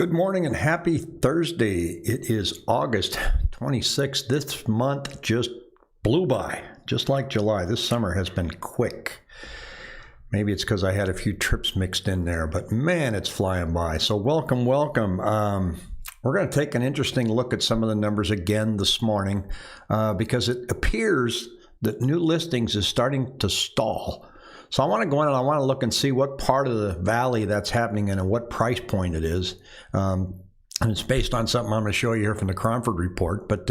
Good morning and happy Thursday. It is August 26th. This month just blew by, just like July. This summer has been quick. Maybe it's because I had a few trips mixed in there, but man, it's flying by. So welcome. We're going to take an interesting look at some of the numbers again this morning because it appears that new listings is starting to stall. So I want to go in and I want to look and see what part of the valley that's happening and at what price point it is. And it's based on something I'm going to show you here from the Cromford report. But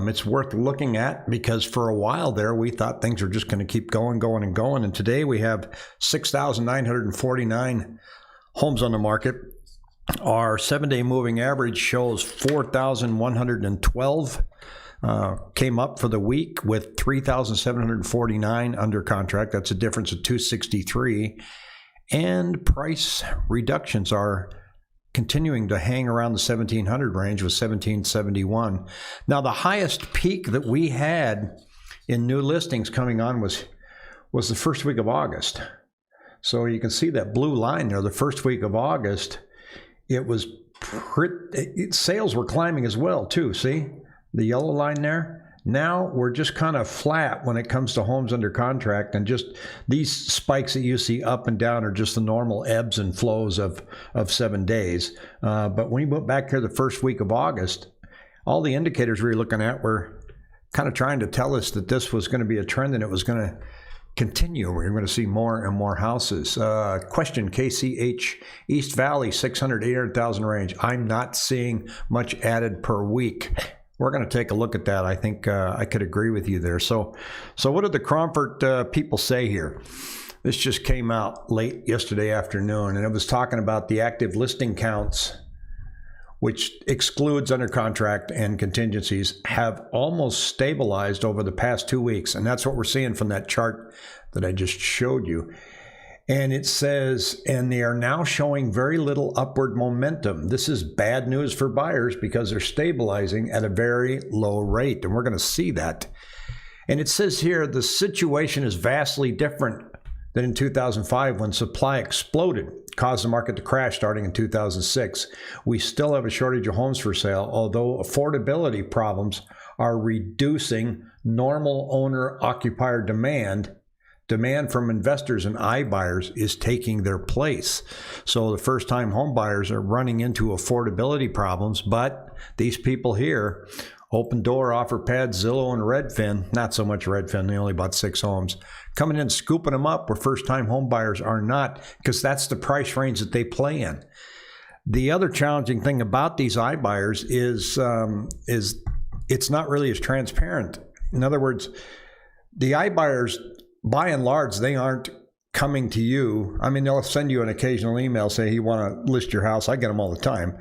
it's worth looking at because for a while there, we thought things were just going to keep going. And today we have 6,949 homes on the market. Our 7-day moving average shows 4,112. Came up for the week with 3,749 under contract. That's a difference of 263. And price reductions are continuing to hang around the 1,700 range with 1,771. Now, the highest peak that we had in new listings coming on was the first week of August. So you can see that blue line there, the first week of August, it was sales were climbing as well, too. See? The yellow line there. Now we're just kind of flat when it comes to homes under contract, and just these spikes that you see up and down are just the normal ebbs and flows of 7 days. But when you went back here the first week of August, all the indicators we were looking at were kind of trying to tell us that this was going to be a trend and it was going to continue. We're going to see more and more houses. Question, KCH, East Valley, 600, 800,000 range. I'm not seeing much added per week. We're going to take a look at that. I think I could agree with you there. So what did the Cromford people say here? This just came out late yesterday afternoon, and it was talking about the active listing counts, which excludes under contract and contingencies, have almost stabilized over the past 2 weeks. And that's what we're seeing from that chart that I just showed you. And it says, and they are now showing very little upward momentum. This is bad news for buyers because they're stabilizing at a very low rate. And we're going to see that. And it says here, the situation is vastly different than in 2005 when supply exploded, caused the market to crash starting in 2006. We still have a shortage of homes for sale, although affordability problems are reducing normal owner-occupier demand. Demand from investors and iBuyers is taking their place. So the first-time home buyers are running into affordability problems, but these people here, Opendoor, OfferPad, Zillow, and Redfin, not so much Redfin, they only bought 6 homes, coming in, scooping them up where first-time home buyers are not, because that's the price range that they play in. The other challenging thing about these iBuyers is it's not really as transparent. In other words, the iBuyers, by and large, they aren't coming to you. I mean, they'll send you an occasional email, say, hey, you want to list your house. I get them all the time.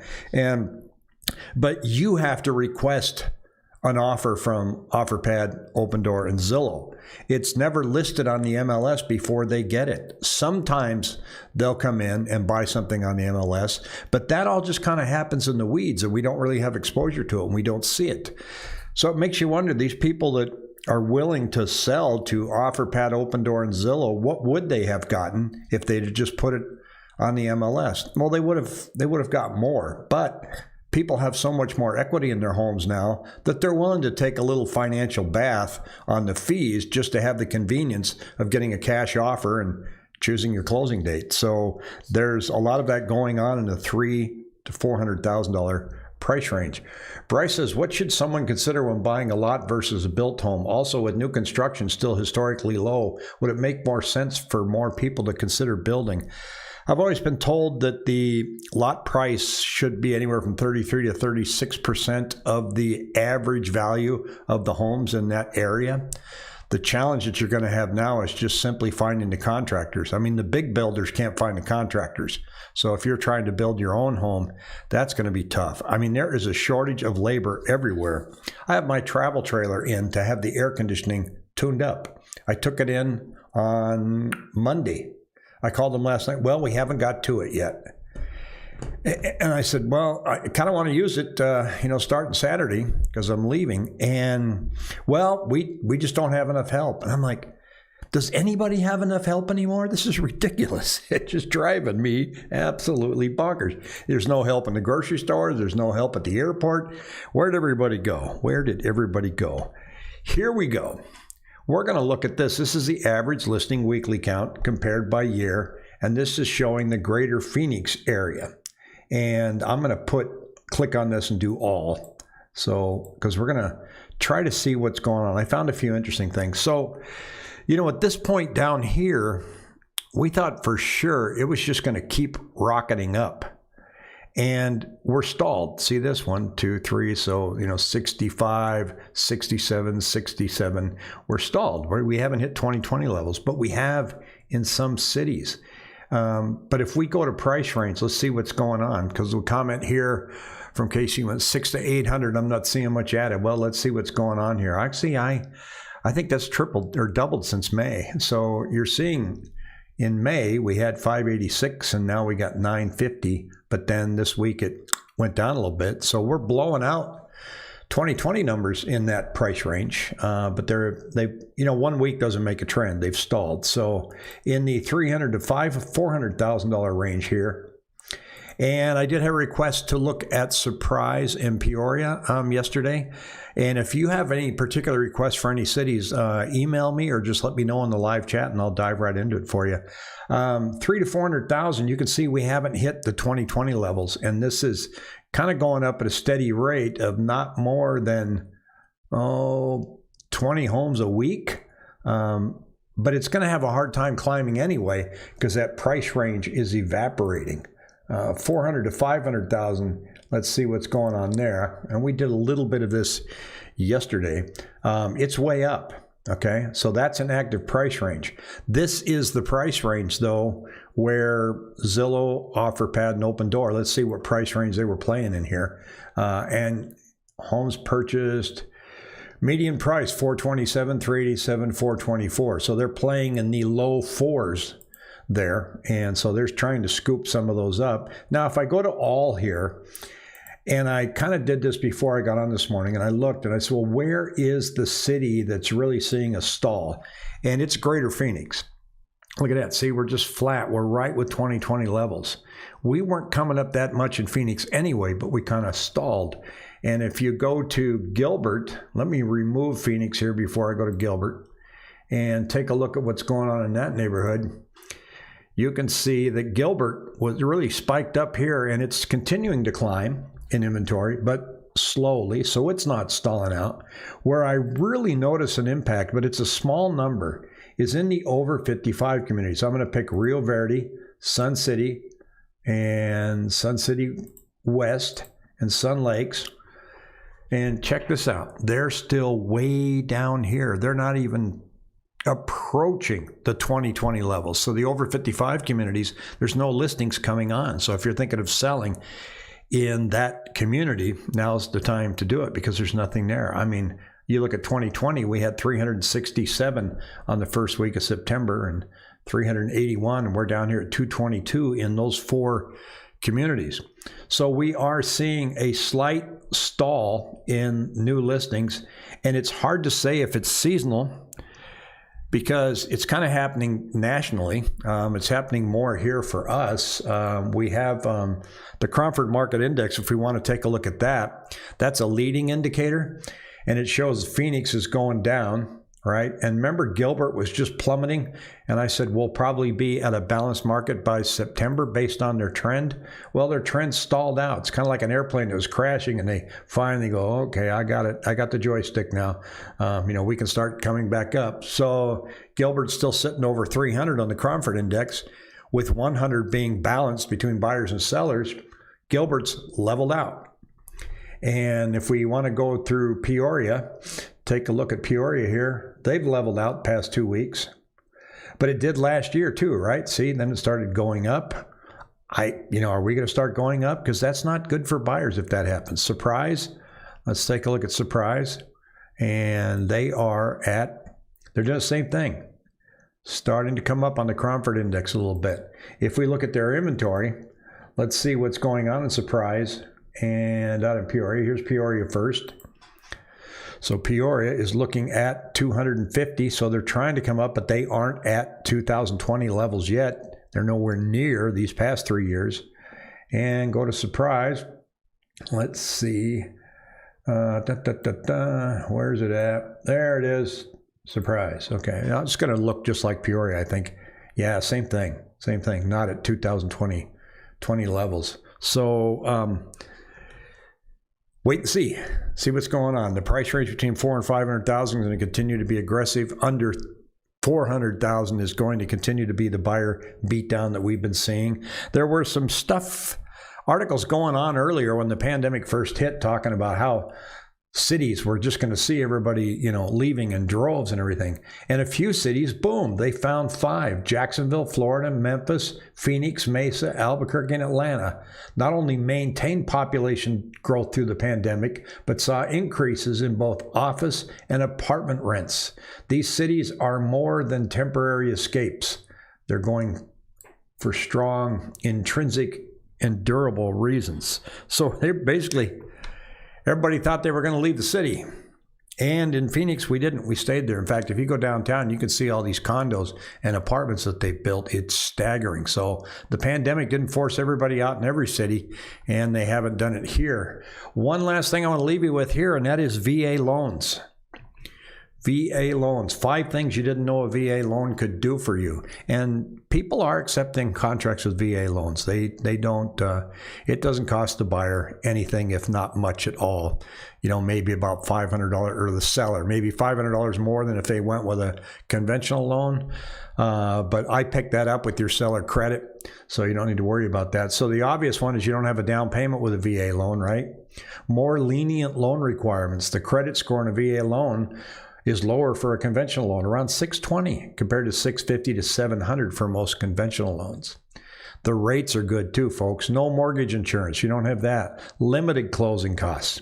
But you have to request an offer from OfferPad, Opendoor, and Zillow. It's never listed on the MLS before they get it. Sometimes they'll come in and buy something on the MLS, but that all just kind of happens in the weeds, and we don't really have exposure to it, and we don't see it. So it makes you wonder, these people that are willing to sell to OfferPad, Opendoor, and Zillow, what would they have gotten if they'd just put it on the MLS? Well, they would have got more, but people have so much more equity in their homes now that they're willing to take a little financial bath on the fees just to have the convenience of getting a cash offer and choosing your closing date. So there's a lot of that going on in the $300,000 to $400,000 price range. Bryce says, what should someone consider when buying a lot versus a built home? Also, with new construction still historically low, would it make more sense for more people to consider building? I've always been told that the lot price should be anywhere from 33 to 36% of the average value of the homes in that area. The challenge that you're going to have now is just simply finding the contractors. I mean, the big builders can't find the contractors. So if you're trying to build your own home, that's going to be tough. I mean, there is a shortage of labor everywhere. I have my travel trailer in to have the air conditioning tuned up. I took it in on Monday. I called them last night. Well, we haven't got to it yet. And I said, well, I kind of want to use it, starting Saturday because I'm leaving. And, well, we just don't have enough help. And I'm like, Does anybody have enough help anymore? This is ridiculous. It's just driving me absolutely bonkers. There's no help in the grocery stores. There's no help at the airport. Where did everybody go? Where did everybody go? Here we go. We're going to look at this. This is the average listing weekly count compared by year, and this is showing the greater Phoenix area. And I'm going to click on this and do all. So, because we're going to try to see what's going on. I found a few interesting things. So, at this point down here, we thought for sure it was just going to keep rocketing up. And we're stalled. See this? 1, 2, 3. So, 65, 67, 67. We're stalled. We haven't hit 2020 levels, but we have in some cities. But if we go to price range, let's see what's going on. Because we'll comment here from Casey went 600 to 800. I'm not seeing much added. Well, let's see what's going on here. Actually, I think that's tripled or doubled since May. So you're seeing in May, we had 586 and now we got 950. But then this week it went down a little bit. So we're blowing out 2020 numbers in that price range. But they 1 week doesn't make a trend. They've stalled. So in the $300,000 to $400,000 range here. And I did have a request to look at Surprise in Peoria yesterday. And if you have any particular requests for any cities, email me or just let me know in the live chat and I'll dive right into it for you. 300,000 to 400,000, you can see we haven't hit the 2020 levels. And this is kind of going up at a steady rate of not more than 20 homes a week. But it's going to have a hard time climbing anyway because that price range is evaporating. 400 to 500,000. Let's see what's going on there. And we did a little bit of this yesterday. It's way up. Okay, so that's an active price range. This is the price range, though, where Zillow, OfferPad, and Open Door. Let's see what price range they were playing in here. And homes purchased, median price 427, 387, 424. So they're playing in the low fours there, and so they're trying to scoop some of those up. Now, if I go to all here, and I kind of did this before I got on this morning, and I looked and I said, well, where is the city that's really seeing a stall? And it's Greater Phoenix. Look at that. See, we're just flat. We're right with 2020 levels. We weren't coming up that much in Phoenix anyway, but we kind of stalled. And if you go to Gilbert, let me remove Phoenix here before I go to Gilbert and take a look at what's going on in that neighborhood. You can see that Gilbert was really spiked up here, and it's continuing to climb in inventory, but slowly, so it's not stalling out. Where I really notice an impact, but it's a small number, is in the over 55 communities. So I'm going to pick Rio Verde, Sun City, and Sun City West, and Sun Lakes. And check this out. They're still way down here. They're not even approaching the 2020 levels. So the over 55 communities, there's no listings coming on. So if you're thinking of selling in that community, now's the time to do it because there's nothing there. I mean, you look at 2020, we had 367 on the first week of September and 381, and we're down here at 222 in those 4 communities. So we are seeing a slight stall in new listings, and it's hard to say if it's seasonal because it's kind of happening nationally. It's happening more here for us. We have the Cromford Market Index. If we want to take a look at that, that's a leading indicator, and it shows Phoenix is going down, right? And remember, Gilbert was just plummeting, and I said we'll probably be at a balanced market by September based on their trend. Well, their trend stalled out. It's kind of like an airplane that was crashing, and they finally go, okay, I got it. I got the joystick now. We can start coming back up. So Gilbert's still sitting over 300 on the Cromford Index, with 100 being balanced between buyers and sellers. Gilbert's leveled out. And if we want to go through Peoria, take a look at Peoria here. They've leveled out past 2 weeks. But it did last year too, right? See, then it started going up. Are we going to start going up? Because that's not good for buyers if that happens. Surprise. Let's take a look at Surprise. And they're doing the same thing. Starting to come up on the Cromford Index a little bit. If we look at their inventory, let's see what's going on in Surprise and out in Peoria. Here's Peoria first. So Peoria is looking at 250. So they're trying to come up, but they aren't at 2020 levels yet. They're nowhere near these past 3 years. And go to Surprise. Let's see. Where is it at? There it is. Surprise. Okay. Now it's going to look just like Peoria, I think. Yeah, same thing. Same thing. Not at 2020 levels. So wait and see. See what's going on. The price range between 400,000 and 500,000 is going to continue to be aggressive. Under 400,000 is going to continue to be the buyer beatdown that we've been seeing. There were some articles going on earlier when the pandemic first hit, talking about how cities were just going to see everybody, leaving in droves and everything. And a few cities, boom, they found 5. Jacksonville, Florida, Memphis, Phoenix, Mesa, Albuquerque, and Atlanta not only maintained population growth through the pandemic, but saw increases in both office and apartment rents. These cities are more than temporary escapes. They're going for strong, intrinsic, and durable reasons. So they're basically... Everybody thought they were going to leave the city. And in Phoenix, we didn't. We stayed there. In fact, if you go downtown, you can see all these condos and apartments that they built. It's staggering. So the pandemic didn't force everybody out in every city, and they haven't done it here. One last thing I want to leave you with here, and that is VA loans. VA loans. 5 things you didn't know a VA loan could do for you. And people are accepting contracts with VA loans. They don't, it doesn't cost the buyer anything, if not much at all. Maybe about $500, or the seller, maybe $500 more than if they went with a conventional loan. But I picked that up with your seller credit, so you don't need to worry about that. So the obvious one is you don't have a down payment with a VA loan, right? More lenient loan requirements. The credit score on a VA loan is lower for a conventional loan, around 620 compared to 650 to 700 for most conventional loans. The rates are good too, folks. No mortgage insurance. You don't have that. Limited closing costs.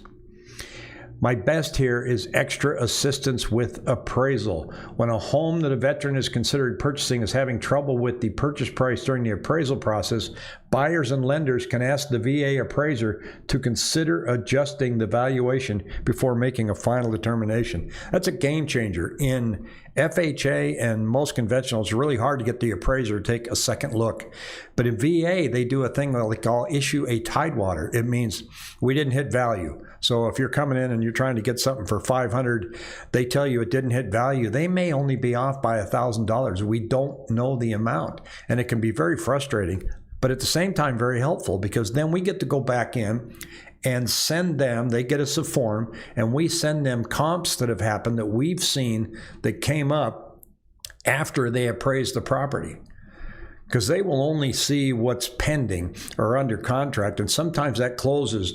My best here is extra assistance with appraisal. When a home that a veteran is considered purchasing is having trouble with the purchase price during the appraisal process, buyers and lenders can ask the VA appraiser to consider adjusting the valuation before making a final determination. That's a game changer. In FHA and most conventional, it's really hard to get the appraiser to take a second look. But in VA, they do a thing that they call issue a tidewater. It means we didn't hit value. So if you're coming in and you're trying to get something for $500, they tell you it didn't hit value. They may only be off by $1,000. We don't know the amount, and it can be very frustrating, but at the same time very helpful, because then we get to go back in and send them, they get us a form, and we send them comps that have happened that we've seen that came up after they appraised the property. Because they will only see what's pending or under contract, and sometimes that closes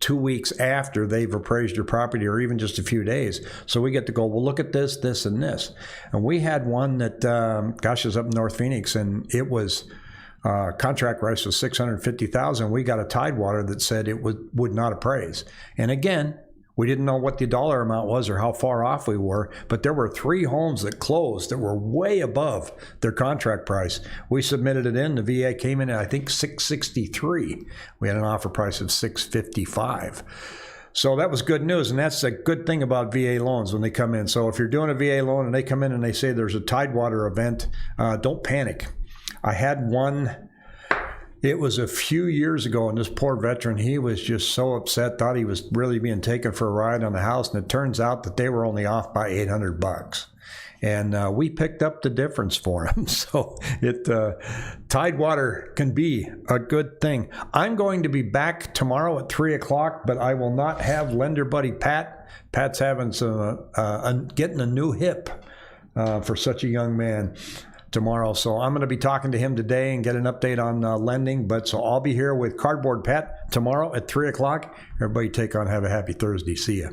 2 weeks after they've appraised your property, or even just a few days. So we get to go, well, look at this, this, and this. And we had one that, is up in North Phoenix, and it was contract price was $650,000. We got a tidewater that said it would not appraise. And again, we didn't know what the dollar amount was or how far off we were, but there were 3 homes that closed that were way above their contract price. We submitted it in. The VA came in at, I think, $663. We had an offer price of $655. So that was good news, and that's a good thing about VA loans when they come in. So if you're doing a VA loan and they come in and they say there's a tidewater event, don't panic. I had one. It was a few years ago, and this poor veteran, he was just so upset, thought he was really being taken for a ride on the house, and it turns out that they were only off by $800. And we picked up the difference for him. So tidewater can be a good thing. I'm going to be back tomorrow at 3 o'clock, but I will not have lender buddy Pat. Pat's having getting a new hip for such a young man tomorrow. So I'm going to be talking to him today and get an update on lending. So I'll be here with Cardboard Pat tomorrow at 3 o'clock. Everybody have a happy Thursday. See ya.